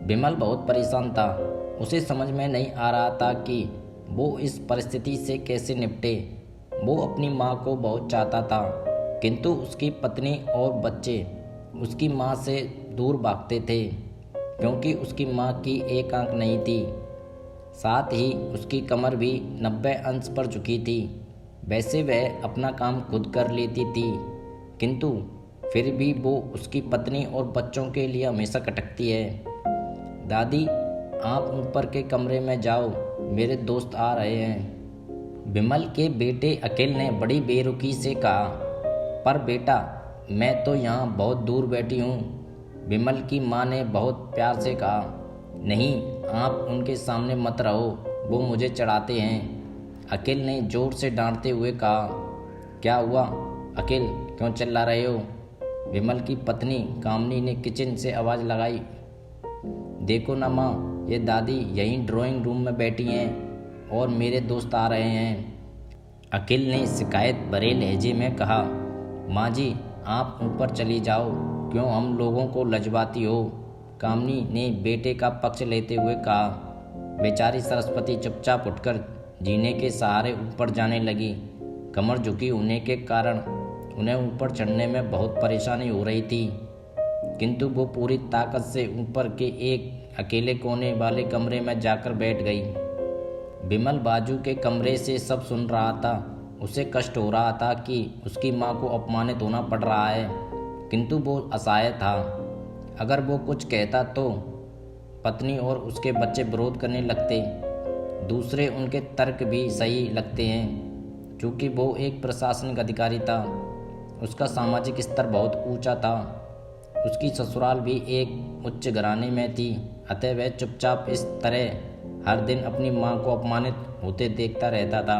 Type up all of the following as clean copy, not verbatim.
विमल बहुत परेशान था। उसे समझ में नहीं आ रहा था कि वो इस परिस्थिति से कैसे निपटे। वो अपनी माँ को बहुत चाहता था, किंतु उसकी पत्नी और बच्चे उसकी माँ से दूर भागते थे, क्योंकि उसकी माँ की एक आंख नहीं थी। साथ ही उसकी कमर भी 90 अंश पर झुकी थी। वैसे वह अपना काम खुद कर लेती थी, किंतु फिर भी वो उसकी पत्नी और बच्चों के लिए हमेशा खटकती है। दादी, आप ऊपर के कमरे में जाओ, मेरे दोस्त आ रहे हैं। विमल के बेटे अखिल ने बड़ी बेरुखी से कहा, पर बेटा, मैं तो यहाँ बहुत दूर बैठी हूँ। विमल की माँ ने बहुत प्यार से कहा, नहीं, आप उनके सामने मत रहो, वो मुझे चढ़ाते हैं। अखिल ने जोर से डांटते हुए कहा, क्या हुआ अखिल, क्यों चिल्ला रहे हो? विमल की पत्नी कामनी ने किचन से आवाज़ लगाई, देखो ना माँ, ये दादी यहीं ड्राइंग रूम में बैठी हैं और मेरे दोस्त आ रहे हैं। अखिल ने शिकायत भरे लहजे में कहा, माँ जी, आप ऊपर चली जाओ, क्यों हम लोगों को लजवाती हो? कामनी ने बेटे का पक्ष लेते हुए कहा। बेचारी सरस्वती चुपचाप उठकर जीने के सहारे ऊपर जाने लगी। कमर झुकी होने के कारण उन्हें ऊपर चढ़ने में बहुत परेशानी हो रही थी, किंतु वो पूरी ताकत से ऊपर के एक अकेले कोने वाले कमरे में जाकर बैठ गई। विमल बाजू के कमरे से सब सुन रहा था। उसे कष्ट हो रहा था कि उसकी माँ को अपमानित होना पड़ रहा है, किंतु वो असहाय था। अगर वो कुछ कहता तो पत्नी और उसके बच्चे विरोध करने लगते। दूसरे उनके तर्क भी सही लगते हैं, क्योंकि वो एक प्रशासनिक अधिकारी था। उसका सामाजिक स्तर बहुत ऊंचा था। उसकी ससुराल भी एक उच्च घराने में थी, अतः वह चुपचाप इस तरह हर दिन अपनी माँ को अपमानित होते देखता रहता था।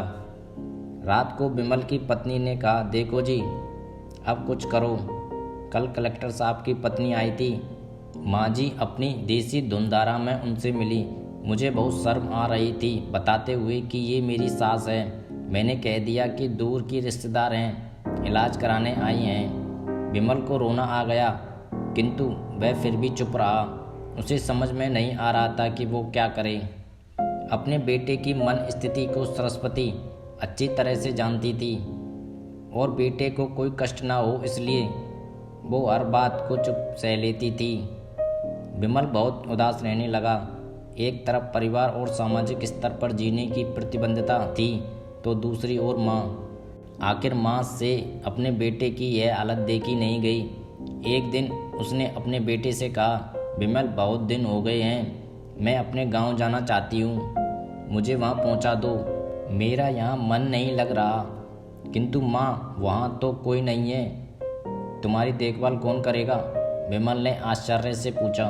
रात को विमल की पत्नी ने कहा, देखो जी, अब कुछ करो। कल कलेक्टर साहब की पत्नी आई थी। माँ जी अपनी देसी धुनधारा में उनसे मिली। मुझे बहुत शर्म आ रही थी, बताते हुए कि ये मेरी सास है। मैंने कह दिया कि दूर की रिश्तेदार हैं, इलाज कराने आई हैं। विमल को रोना आ गया, किंतु वह फिर भी चुप रहा। उसे समझ में नहीं आ रहा था कि वो क्या करे। अपने बेटे की मन स्थिति को सरस्वती अच्छी तरह से जानती थी, और बेटे को कोई कष्ट ना हो इसलिए वो हर बात को चुप सह लेती थी। विमल बहुत उदास रहने लगा। एक तरफ परिवार और सामाजिक स्तर पर जीने की प्रतिबद्धता थी, तो दूसरी ओर माँ। आखिर माँ से अपने बेटे की यह हालत देखी नहीं गई। एक दिन उसने अपने बेटे से कहा, विमल, बहुत दिन हो गए हैं, मैं अपने गांव जाना चाहती हूँ, मुझे वहाँ पहुँचा दो। मेरा यहाँ मन नहीं लग रहा। किंतु माँ, वहाँ तो कोई नहीं है, तुम्हारी देखभाल कौन करेगा? विमल ने आश्चर्य से पूछा।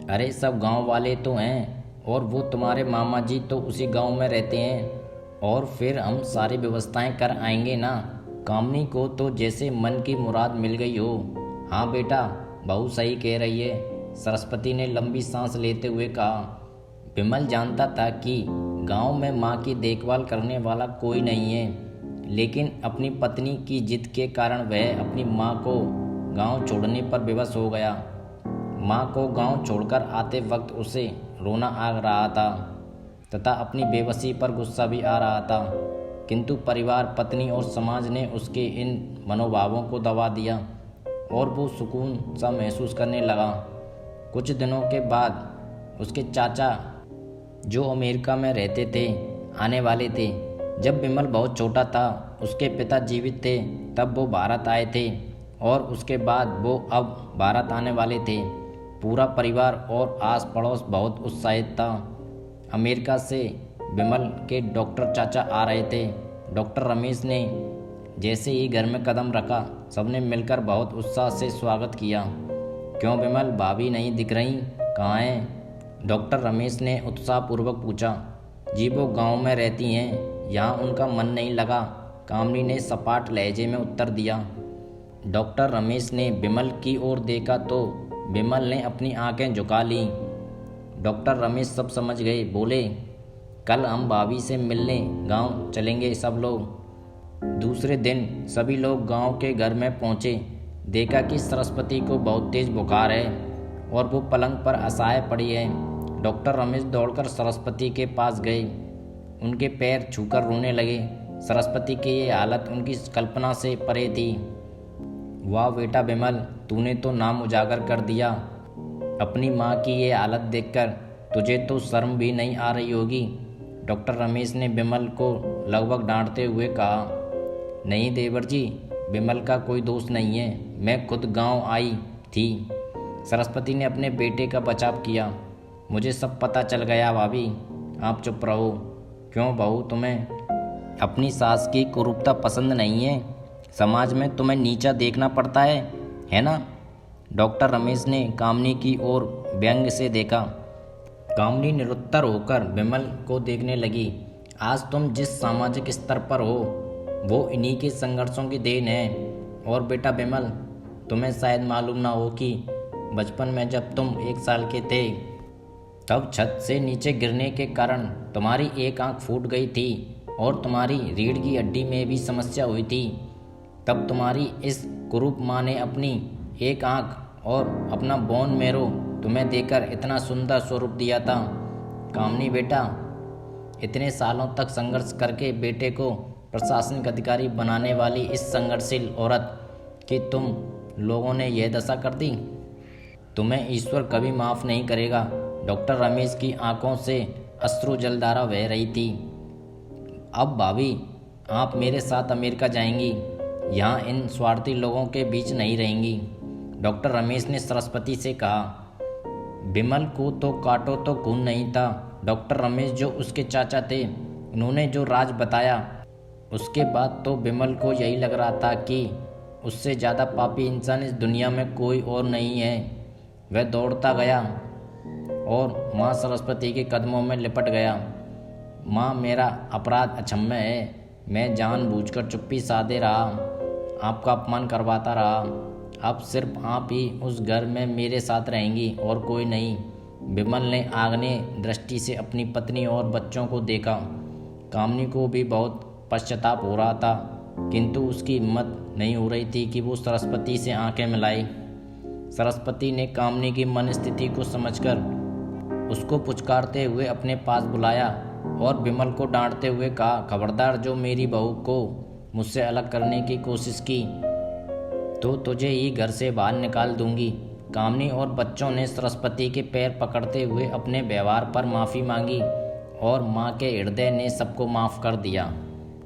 अरे सब गांव वाले तो हैं, और वो तुम्हारे मामा जी तो उसी गांव में रहते हैं, और फिर हम सारी व्यवस्थाएं कर आएंगे ना। कामनी को तो जैसे मन की मुराद मिल गई हो। हाँ बेटा, बहू सही कह रही है, सरस्वती ने लंबी सांस लेते हुए कहा। विमल जानता था कि गांव में माँ की देखभाल करने वाला कोई नहीं है, लेकिन अपनी पत्नी की जिद के कारण वह अपनी माँ को गांव छोड़ने पर विवश हो गया। माँ को गांव छोड़कर आते वक्त उसे रोना आ रहा था तथा अपनी बेबसी पर गुस्सा भी आ रहा था, किंतु परिवार, पत्नी और समाज ने उसके इन मनोभावों को दबा दिया और वो सुकून सा महसूस करने लगा। कुछ दिनों के बाद उसके चाचा, जो अमेरिका में रहते थे, आने वाले थे। जब विमल बहुत छोटा था, उसके पिता जीवित थे, तब वो भारत आए थे, और उसके बाद वो अब भारत आने वाले थे। पूरा परिवार और आस पड़ोस बहुत उत्साहित था। अमेरिका से विमल के डॉक्टर चाचा आ रहे थे। डॉक्टर रमेश ने जैसे ही घर में कदम रखा, सबने मिलकर बहुत उत्साह से स्वागत किया। क्यों विमल, भाभी नहीं दिख रही, कहाँ हैं? डॉक्टर रमेश ने उत्साहपूर्वक पूछा। जी वो गांव में रहती हैं, यहाँ उनका मन नहीं लगा, कामनी ने सपाट लहजे में उत्तर दिया। डॉक्टर रमेश ने विमल की ओर देखा तो विमल ने अपनी आंखें झुका लीं। डॉक्टर रमेश सब समझ गए, बोले, कल हम भाभी से मिलने गांव चलेंगे सब लोग। दूसरे दिन सभी लोग गांव के घर में पहुंचे। देखा कि सरस्वती को बहुत तेज बुखार है और वो पलंग पर असहाय पड़ी है। डॉक्टर रमेश दौड़कर सरस्वती के पास गए, उनके पैर छूकर रोने लगे। सरस्वती की ये हालत उनकी कल्पना से परे थी। वाह बेटा विमल, तूने तो नाम उजागर कर दिया। अपनी माँ की ये हालत देखकर तुझे तो शर्म भी नहीं आ रही होगी। डॉक्टर रमेश ने विमल को लगभग डांटते हुए कहा। नहीं देवर जी, विमल का कोई दोष नहीं है, मैं खुद गांव आई थी। सरस्वती ने अपने बेटे का बचाव किया। मुझे सब पता चल गया भाभी, आप चुप रहो। क्यों बहू, तुम्हें अपनी सास की कुरूपता पसंद नहीं है? समाज में तुम्हें नीचा देखना पड़ता है ना? डॉक्टर रमेश ने कामनी की ओर व्यंग से देखा। कामनी निरुत्तर होकर विमल को देखने लगी। आज तुम जिस सामाजिक स्तर पर हो वो इन्हीं के संघर्षों की देन है। और बेटा विमल, तुम्हें शायद मालूम ना हो कि बचपन में जब तुम 1 साल के थे तब छत से नीचे गिरने के कारण तुम्हारी एक आंख फूट गई थी और तुम्हारी रीढ़ की हड्डी में भी समस्या हुई थी। तब तुम्हारी इस कुरूप माँ ने अपनी एक आंख और अपना बोन मैरो तुम्हें देकर इतना सुंदर स्वरूप दिया था। कामनी बेटा, इतने सालों तक संघर्ष करके बेटे को प्रशासनिक अधिकारी बनाने वाली इस संघर्षशील औरत की तुम लोगों ने यह दशा कर दी। तुम्हें ईश्वर कभी माफ़ नहीं करेगा। डॉक्टर रमेश की आंखों से अश्रु जलधारा बह रही थी। अब भाभी, आप मेरे साथ अमेरिका जाएंगी, यहाँ इन स्वार्थी लोगों के बीच नहीं रहेंगी। डॉक्टर रमेश ने सरस्वती से कहा। विमल को तो काटो तो खून नहीं था। डॉक्टर रमेश जो उसके चाचा थे, उन्होंने जो राज बताया उसके बाद तो विमल को यही लग रहा था कि उससे ज़्यादा पापी इंसान इस दुनिया में कोई और नहीं है। वह दौड़ता गया और माँ सरस्वती के कदमों में लिपट गया। माँ, मेरा अपराध अक्षम्य है। मैं जानबूझकर चुप्पी साधे रहा, आपका अपमान करवाता रहा। अब सिर्फ आप ही उस घर में मेरे साथ रहेंगी और कोई नहीं। विमल ने आग्नेय दृष्टि से अपनी पत्नी और बच्चों को देखा। कामनी को भी बहुत पश्चाताप हो रहा था, किंतु उसकी हिम्मत नहीं हो रही थी कि वो सरस्वती से आंखें मिलाए। सरस्वती ने कामनी की मन स्थिति को समझकर उसको पुचकारते हुए अपने पास बुलाया और विमल को डांटते हुए कहा, खबरदार, जो मेरी बहू को मुझसे अलग करने की कोशिश की तो तुझे ही घर से बाहर निकाल दूंगी। कामनी और बच्चों ने सरस्वती के पैर पकड़ते हुए अपने व्यवहार पर माफ़ी मांगी और माँ के हृदय ने सबको माफ़ कर दिया।